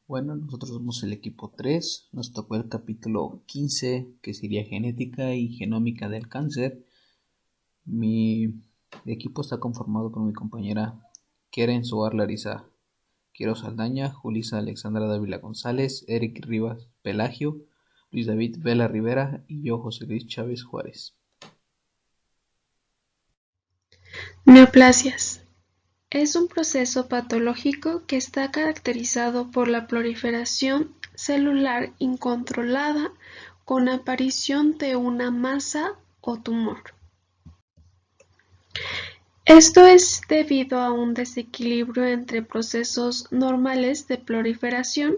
Bueno, nosotros somos el equipo 3. Nos tocó el capítulo 15, que sería genética y genómica del cáncer. Mi equipo está conformado por mi compañera Keren Soar Larisa Quiero Saldaña, Julisa Alexandra Dávila González, Eric Rivas Pelagio, Luis David Vela Rivera y yo, José Luis Chávez Juárez. Neoplasias. Es un proceso patológico que está caracterizado por la proliferación celular incontrolada con aparición de una masa o tumor. Esto es debido a un desequilibrio entre procesos normales de proliferación,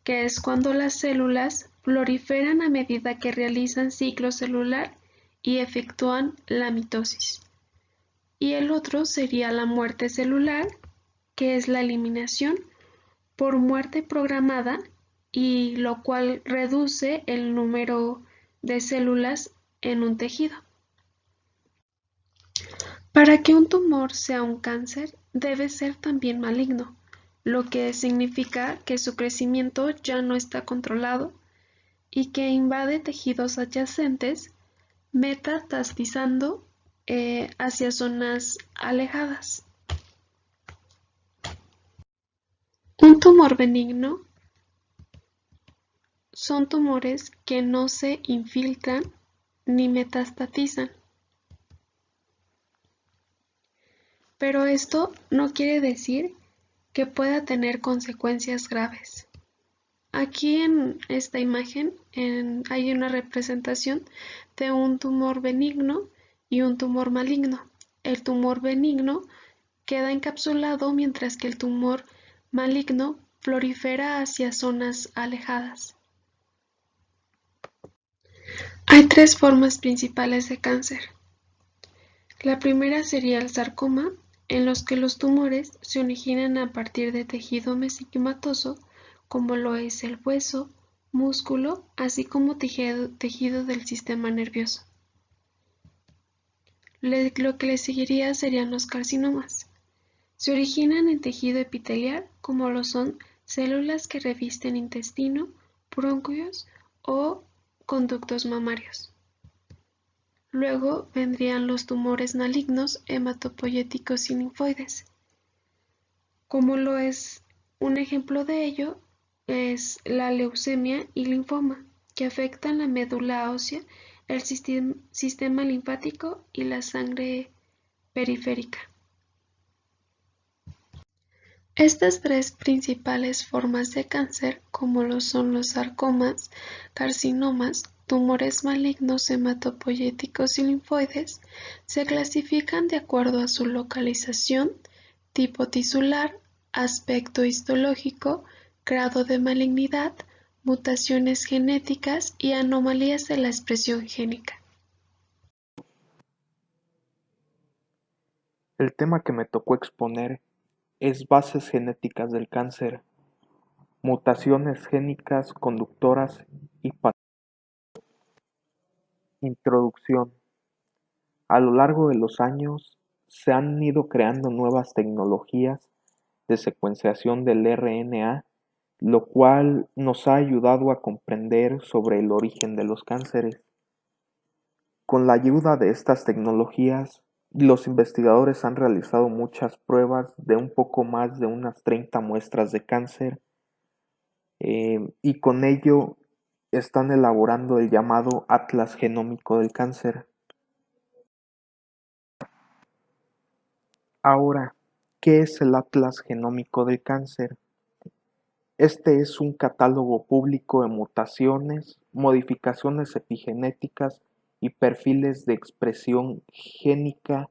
que es cuando las células proliferan a medida que realizan ciclo celular y efectúan la mitosis. Y el otro sería la muerte celular, que es la eliminación por muerte programada, y lo cual reduce el número de células en un tejido. Para que un tumor sea un cáncer, debe ser también maligno, lo que significa que su crecimiento ya no está controlado y que invade tejidos adyacentes, metastasizando hacia zonas alejadas. Un tumor benigno son tumores que no se infiltran ni metastatizan, pero esto no quiere decir que pueda tener consecuencias graves. Aquí en esta imagen hay una representación de un tumor benigno y un tumor maligno. El tumor benigno queda encapsulado mientras que el tumor maligno prolifera hacia zonas alejadas. Hay tres formas principales de cáncer. La primera sería el sarcoma, en los que los tumores se originan a partir de tejido mesenquimatoso, como lo es el hueso, músculo, así como tejido del sistema nervioso. Lo que le seguiría serían los carcinomas. Se originan en tejido epitelial, como lo son células que revisten intestino, bronquios o conductos mamarios. Luego vendrían los tumores malignos hematopoyéticos y linfoides. Como lo es un ejemplo de ello es la leucemia y linfoma, que afectan la médula ósea, el sistema linfático y la sangre periférica. Estas tres principales formas de cáncer, como lo son los sarcomas, carcinomas, tumores malignos hematopoyéticos y linfoides, se clasifican de acuerdo a su localización, tipo tisular, aspecto histológico, grado de malignidad, mutaciones genéticas y anomalías de la expresión génica. El tema que me tocó exponer es bases genéticas del cáncer, mutaciones génicas conductoras y introducción. A lo largo de los años se han ido creando nuevas tecnologías de secuenciación del RNA, lo cual nos ha ayudado a comprender sobre el origen de los cánceres. Con la ayuda de estas tecnologías, los investigadores han realizado muchas pruebas de un poco más de unas 30 muestras de cáncer y con ello están elaborando el llamado Atlas Genómico del Cáncer. Ahora, ¿qué es el Atlas Genómico del Cáncer? Este es un catálogo público de mutaciones, modificaciones epigenéticas y perfiles de expresión génica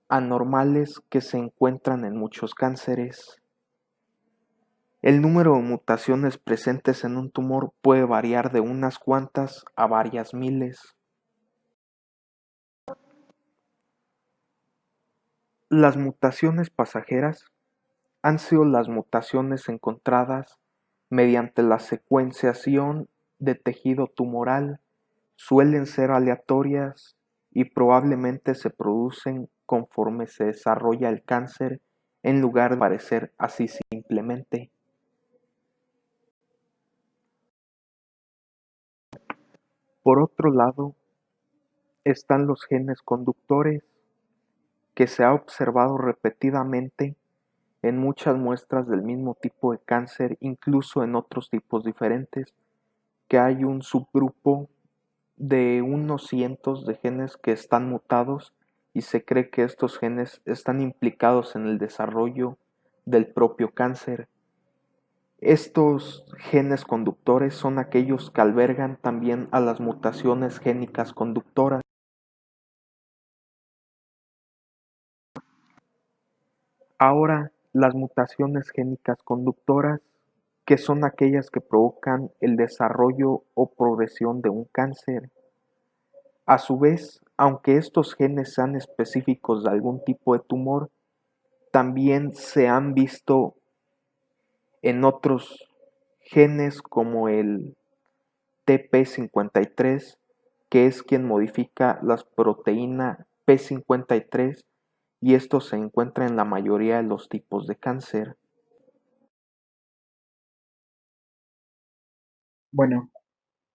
anormales que se encuentran en muchos cánceres. El número de mutaciones presentes en un tumor puede variar de unas cuantas a varias miles. Las mutaciones pasajeras han sido las mutaciones encontradas mediante la secuenciación de tejido tumoral, suelen ser aleatorias y probablemente se producen conforme se desarrolla el cáncer en lugar de parecer así simplemente. Por otro lado, están los genes conductores, que se ha observado repetidamente en muchas muestras del mismo tipo de cáncer, incluso en otros tipos diferentes, que hay un subgrupo de unos cientos de genes que están mutados y se cree que estos genes están implicados en el desarrollo del propio cáncer. Estos genes conductores son aquellos que albergan también a las mutaciones génicas conductoras. Ahora, las mutaciones génicas conductoras, que son aquellas que provocan el desarrollo o progresión de un cáncer. A su vez, aunque estos genes sean específicos de algún tipo de tumor, también se han visto en otros genes como el TP53, que es quien modifica las proteínas P53, y esto se encuentra en la mayoría de los tipos de cáncer. Bueno,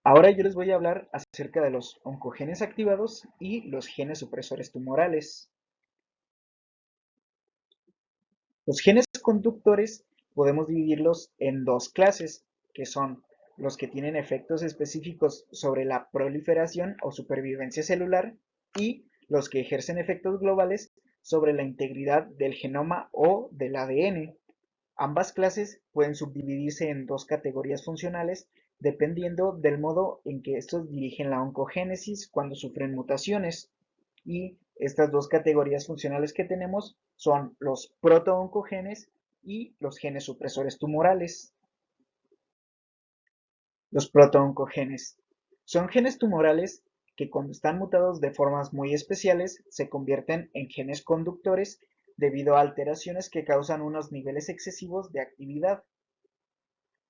ahora yo les voy a hablar acerca de los oncogenes activados y los genes supresores tumorales. Los genes conductores podemos dividirlos en dos clases, que son los que tienen efectos específicos sobre la proliferación o supervivencia celular y los que ejercen efectos globales sobre la integridad del genoma o del ADN. Ambas clases pueden subdividirse en dos categorías funcionales dependiendo del modo en que estos dirigen la oncogénesis cuando sufren mutaciones. Y estas dos categorías funcionales que tenemos son los protooncogenes y los genes supresores tumorales. Los protooncogenes son genes tumorales que cuando están mutados de formas muy especiales se convierten en genes conductores debido a alteraciones que causan unos niveles excesivos de actividad.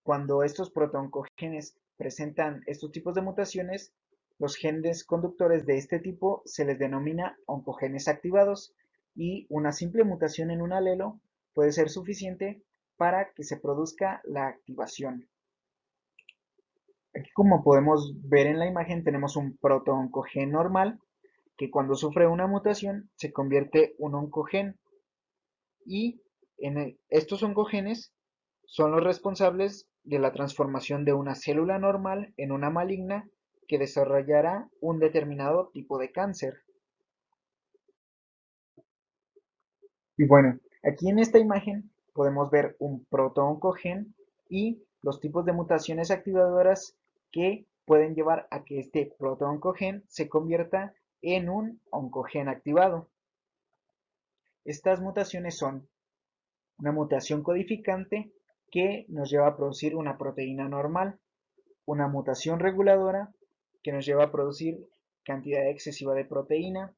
Cuando estos protooncogenes presentan estos tipos de mutaciones, los genes conductores de este tipo se les denomina oncogenes activados y una simple mutación en un alelo puede ser suficiente para que se produzca la activación. Aquí, como podemos ver en la imagen, tenemos un protooncogen normal que cuando sufre una mutación se convierte en un oncogen, y estos oncogenes son los responsables de la transformación de una célula normal en una maligna que desarrollará un determinado tipo de cáncer. Y bueno, aquí en esta imagen podemos ver un protooncogen y los tipos de mutaciones activadoras que pueden llevar a que este protooncogen se convierta en un oncogen activado. Estas mutaciones son una mutación codificante que nos lleva a producir una proteína normal, una mutación reguladora que nos lleva a producir cantidad excesiva de proteína,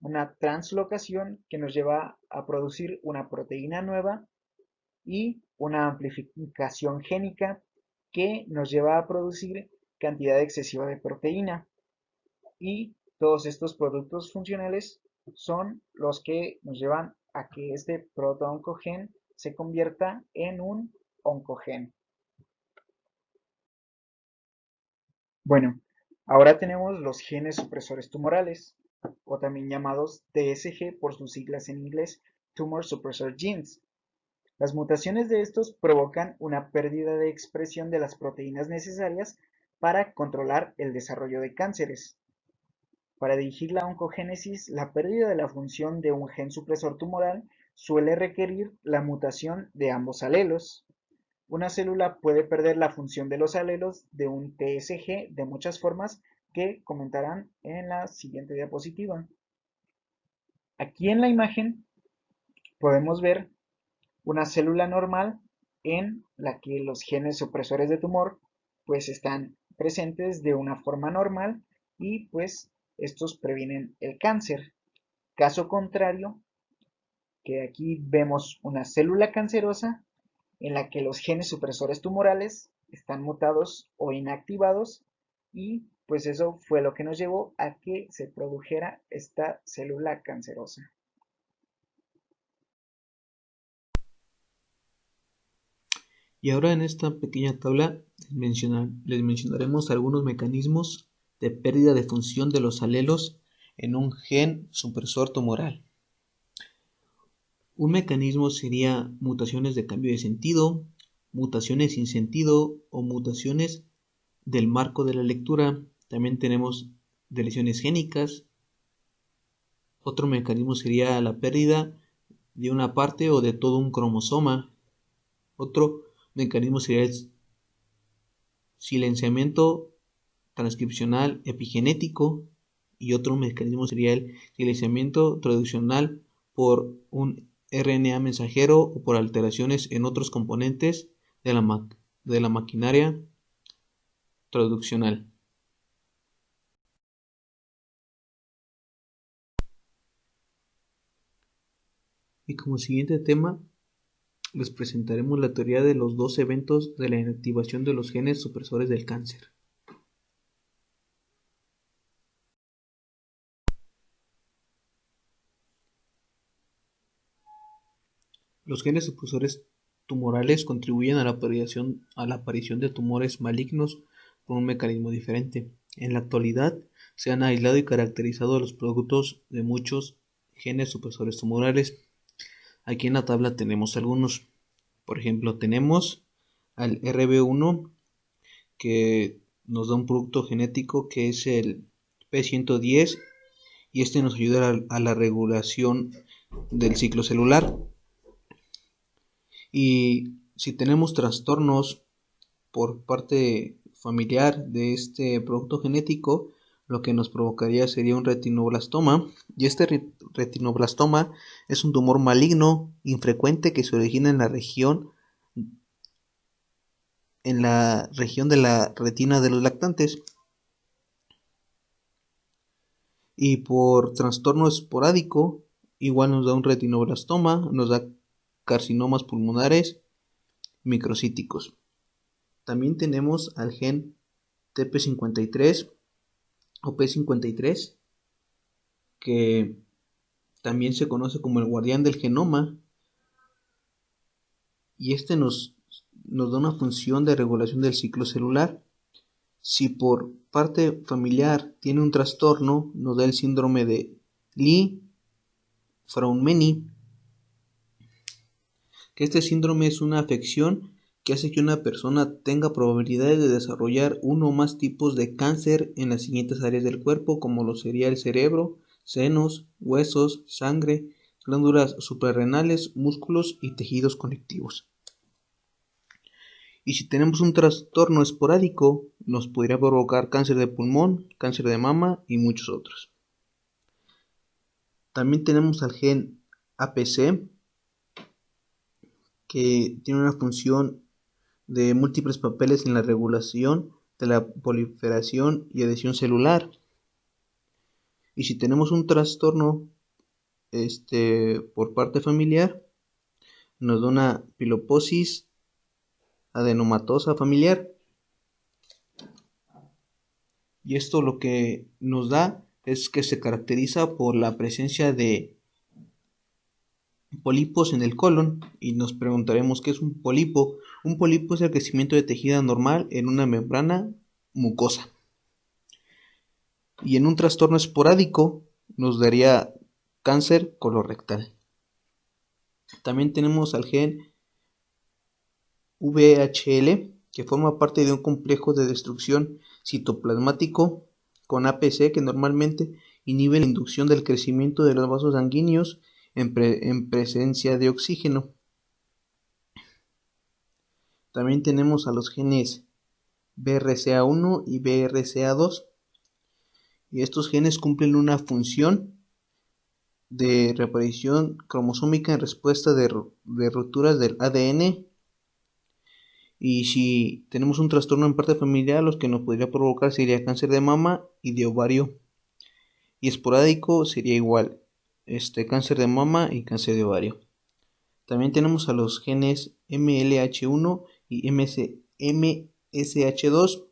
una translocación que nos lleva a producir una proteína nueva y una amplificación génica que nos lleva a producir cantidad excesiva de proteína. Y todos estos productos funcionales son los que nos llevan a que este protooncogen se convierta en un oncogen. Bueno, ahora tenemos los genes supresores tumorales, o también llamados TSG por sus siglas en inglés, Tumor Suppressor Genes. Las mutaciones de estos provocan una pérdida de expresión de las proteínas necesarias para controlar el desarrollo de cánceres. Para dirigir la oncogénesis, la pérdida de la función de un gen supresor tumoral suele requerir la mutación de ambos alelos. Una célula puede perder la función de los alelos de un TSG de muchas formas que comentarán en la siguiente diapositiva. Aquí en la imagen podemos ver una célula normal en la que los genes supresores de tumor pues están presentes de una forma normal y pues estos previenen el cáncer. Caso contrario, que aquí vemos una célula cancerosa en la que los genes supresores tumorales están mutados o inactivados, y pues eso fue lo que nos llevó a que se produjera esta célula cancerosa. Y ahora en esta pequeña tabla les mencionaremos algunos mecanismos de pérdida de función de los alelos en un gen supresor tumoral. Un mecanismo sería mutaciones de cambio de sentido, mutaciones sin sentido o mutaciones del marco de la lectura. También tenemos deleciones génicas. Otro mecanismo sería la pérdida de una parte o de todo un cromosoma. Otro mecanismo sería el silenciamiento transcripcional epigenético y otro mecanismo sería el silenciamiento traduccional por un RNA mensajero o por alteraciones en otros componentes de la maquinaria traduccional. Y como siguiente tema les presentaremos la teoría de los dos eventos de la inactivación de los genes supresores del cáncer. Los genes supresores tumorales contribuyen a la aparición de tumores malignos por un mecanismo diferente. En la actualidad se han aislado y caracterizado los productos de muchos genes supresores tumorales. Aquí en la tabla tenemos algunos. Por ejemplo, tenemos al RB1 que nos da un producto genético que es el P110 y este nos ayuda a la regulación del ciclo celular. Y si tenemos trastornos por parte familiar de este producto genético, lo que nos provocaría sería un retinoblastoma, y este retinoblastoma es un tumor maligno infrecuente que se origina en la región de la retina de los lactantes. Y por trastorno esporádico, igual nos da un retinoblastoma, nos da carcinomas pulmonares microcíticos. También tenemos al gen TP53 o P53, que también se conoce como el guardián del genoma, y este nos da una función de regulación del ciclo celular. Si por parte familiar tiene un trastorno, nos da el síndrome de Li-Fraumeni, que este síndrome es una afección que hace que una persona tenga probabilidades de desarrollar uno o más tipos de cáncer en las siguientes áreas del cuerpo, como lo sería el cerebro, senos, huesos, sangre, glándulas suprarrenales, músculos y tejidos conectivos. Y si tenemos un trastorno esporádico, nos podría provocar cáncer de pulmón, cáncer de mama y muchos otros. También tenemos al gen APC, que tiene una función de múltiples papeles en la regulación de la proliferación y adhesión celular. Y si tenemos un trastorno por parte familiar, nos da una piloposis adenomatosa familiar. Y esto lo que nos da es que se caracteriza por la presencia de pólipos en el colon, y nos preguntaremos ¿qué es un pólipo? Un pólipo es el crecimiento de tejido anormal en una membrana mucosa. Y en un trastorno esporádico nos daría cáncer colorectal. También tenemos al gen VHL, que forma parte de un complejo de destrucción citoplasmático con APC que normalmente inhibe la inducción del crecimiento de los vasos sanguíneos en presencia de oxígeno. También tenemos a los genes BRCA1 y BRCA2, y estos genes cumplen una función de reaparición cromosómica en respuesta de rupturas del ADN. Y si tenemos un trastorno en parte familiar, los que nos podría provocar sería cáncer de mama y de ovario, y esporádico sería igual cáncer de mama y cáncer de ovario. También tenemos a los genes MLH1 y MSH2,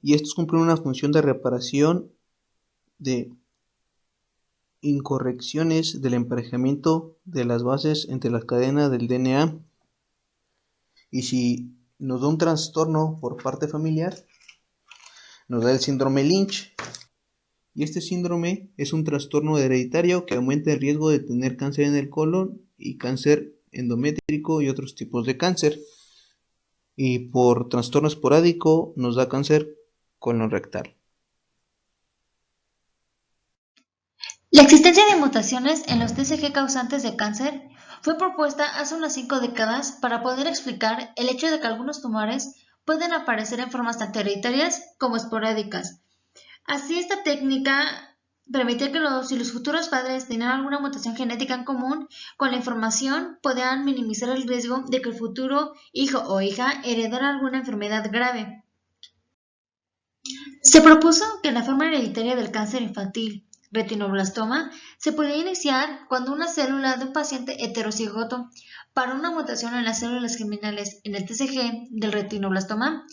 y estos cumplen una función de reparación de incorrecciones del emparejamiento de las bases entre las cadenas del DNA Y si nos da un trastorno por parte familiar, nos da el síndrome Lynch. Y este síndrome es un trastorno hereditario que aumenta el riesgo de tener cáncer en el colon y cáncer endométrico y otros tipos de cáncer. Y por trastorno esporádico nos da cáncer colorectal. La existencia de mutaciones en los TCG causantes de cáncer fue propuesta hace unas 5 décadas para poder explicar el hecho de que algunos tumores pueden aparecer en formas tanto hereditarias como esporádicas. Así, esta técnica permitía que si los futuros padres tenían alguna mutación genética en común, con la información podían minimizar el riesgo de que el futuro hijo o hija heredara alguna enfermedad grave. Se propuso que la forma hereditaria del cáncer infantil, retinoblastoma, se podía iniciar cuando una célula de un paciente heterocigoto para una mutación en las células germinales en el TCG del retinoblastoma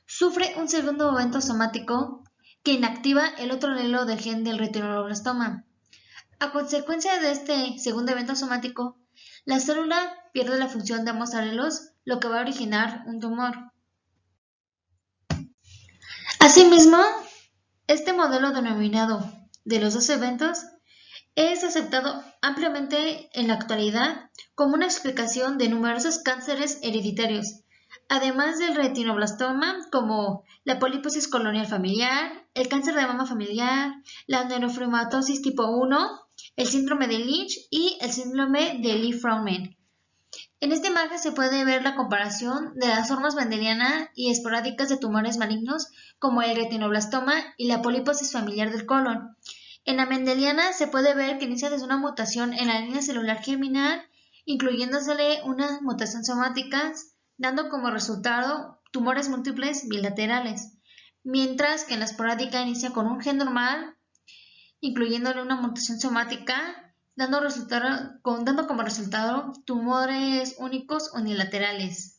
sufre un segundo evento somático que inactiva el otro alelo del gen del retinoblastoma. A consecuencia de este segundo evento somático, la célula pierde la función de ambos alelos, lo que va a originar un tumor. Asimismo, este modelo denominado de los dos eventos es aceptado ampliamente en la actualidad como una explicación de numerosos cánceres hereditarios, además del retinoblastoma, como la poliposis colonial familiar, el cáncer de mama familiar, la neurofibromatosis tipo 1, el síndrome de Lynch y el síndrome de Lee-Froman. En esta imagen se puede ver la comparación de las formas mendeliana y esporádicas de tumores malignos como el retinoblastoma y la poliposis familiar del colon. En la mendeliana se puede ver que inicia desde una mutación en la línea celular germinal, incluyéndosele unas mutaciones somáticas, dando como resultado tumores múltiples bilaterales, mientras que en la esporádica inicia con un gen normal, incluyéndole una mutación somática, dando como resultado tumores únicos unilaterales.